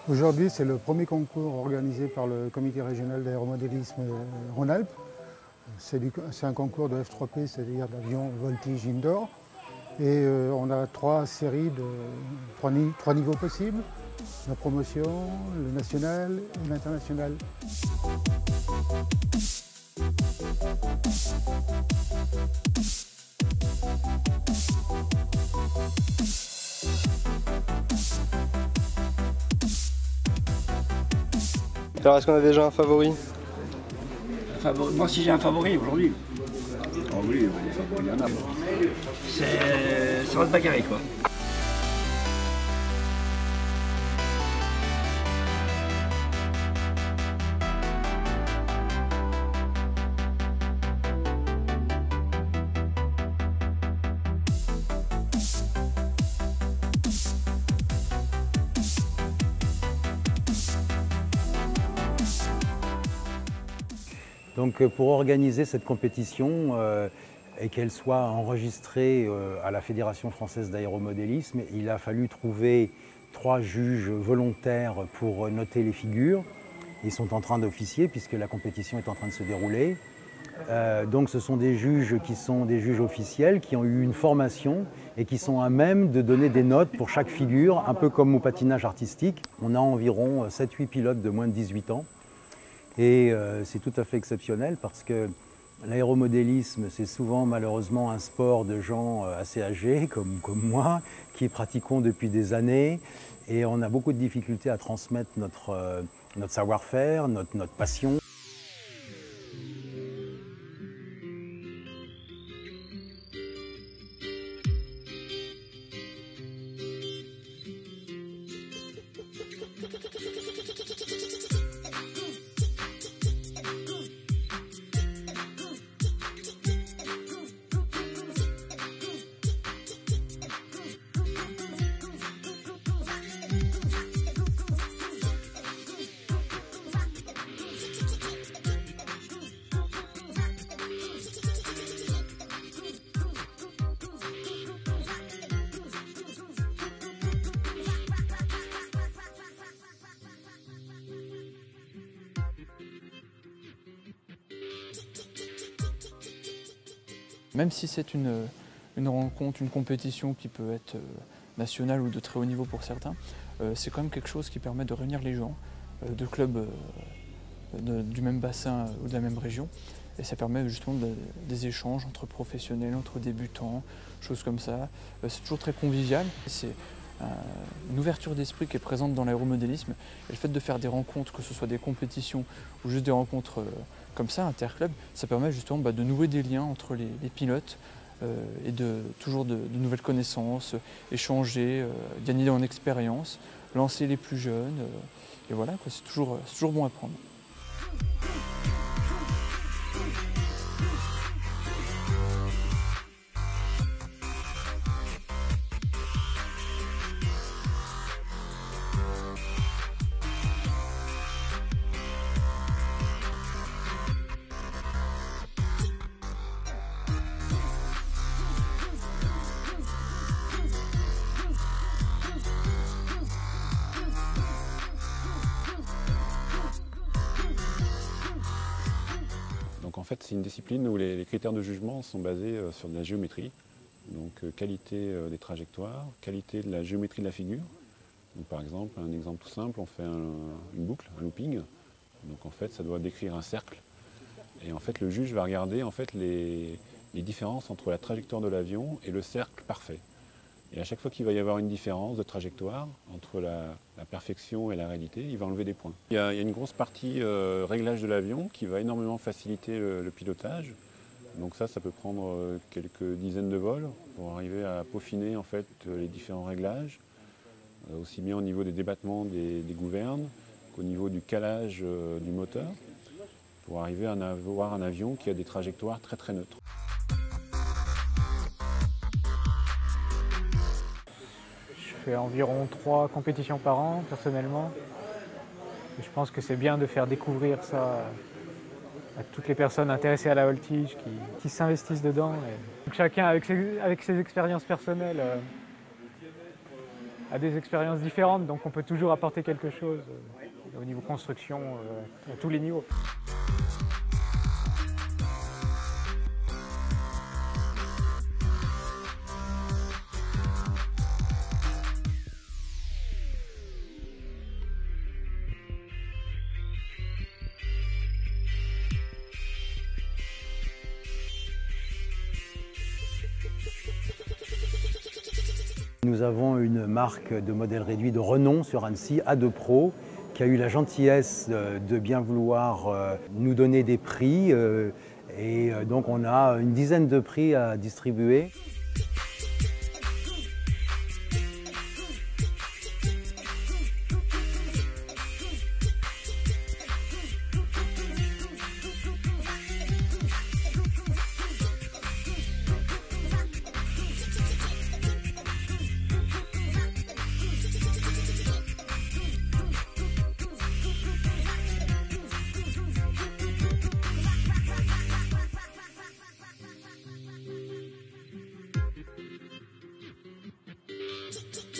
Aujourd'hui, c'est le premier concours organisé par le comité régional d'aéromodélisme Rhône-Alpes. C'est un concours de F3P, c'est-à-dire d'avion voltige indoor. Et on a trois séries de trois niveaux possibles, la promotion, le national et l'international. Alors, est-ce qu'on a déjà un favori? Moi, si j'ai un favori aujourd'hui, oh oui, les favoris, il y en a. Ça va se bagarrer, quoi. Donc pour organiser cette compétition et qu'elle soit enregistrée à la Fédération française d'aéromodélisme, il a fallu trouver 3 juges volontaires pour noter les figures. Ils sont en train d'officier puisque la compétition est en train de se dérouler. Donc ce sont des juges qui sont des juges officiels, qui ont eu une formation et qui sont à même de donner des notes pour chaque figure, un peu comme au patinage artistique. On a environ 7-8 pilotes de moins de 18 ans. Et c'est tout à fait exceptionnel parce que l'aéromodélisme, c'est souvent malheureusement un sport de gens assez âgés comme moi, qui pratiquons depuis des années. Et on a beaucoup de difficultés à transmettre notre savoir-faire, notre passion. Même si c'est une rencontre, une compétition qui peut être nationale ou de très haut niveau pour certains, c'est quand même quelque chose qui permet de réunir les gens de clubs du même bassin ou de la même région. Et ça permet justement des échanges entre professionnels, entre débutants, choses comme ça. C'est toujours très convivial. C'est une ouverture d'esprit qui est présente dans l'aéromodélisme. Et le fait de faire des rencontres, que ce soit des compétitions ou juste des rencontres comme ça, interclubs, ça permet justement de nouer des liens entre les pilotes et toujours de nouvelles connaissances, échanger, gagner en expérience, lancer les plus jeunes. Et voilà, c'est toujours bon à prendre. Donc en fait, c'est une discipline où les critères de jugement sont basés sur de la géométrie. Donc qualité des trajectoires, qualité de la géométrie de la figure. Donc, par exemple, un exemple tout simple, on fait une boucle, un looping. Donc en fait, ça doit décrire un cercle. Et en fait, le juge va regarder en fait, les différences entre la trajectoire de l'avion et le cercle parfait. Et à chaque fois qu'il va y avoir une différence de trajectoire entre la perfection et la réalité, il va enlever des points. Il y a une grosse partie réglage de l'avion qui va énormément faciliter le pilotage. Donc ça peut prendre quelques dizaines de vols pour arriver à peaufiner en fait, les différents réglages, aussi bien au niveau des débattements des gouvernes qu'au niveau du calage du moteur, pour arriver à avoir un avion qui a des trajectoires très très neutres. Je fais environ 3 compétitions par an, personnellement. Et je pense que c'est bien de faire découvrir ça à toutes les personnes intéressées à la voltige qui s'investissent dedans. Et donc chacun, avec ses expériences personnelles, a des expériences différentes, donc on peut toujours apporter quelque chose au niveau construction, à tous les niveaux. Nous avons une marque de modèle réduit de renom sur Annecy, A2 Pro, qui a eu la gentillesse de bien vouloir nous donner des prix. Et donc on a une dizaine de prix à distribuer. Thank you.